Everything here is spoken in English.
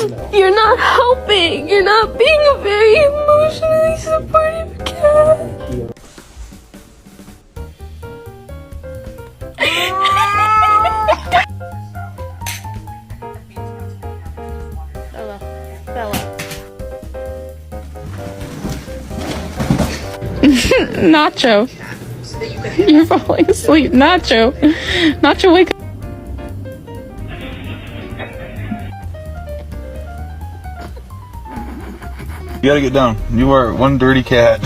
You're not helping. You're not being a very emotionally supportive cat. Nacho. You're falling asleep. Nacho. Nacho, wake up. You gotta get down. You are one dirty cat.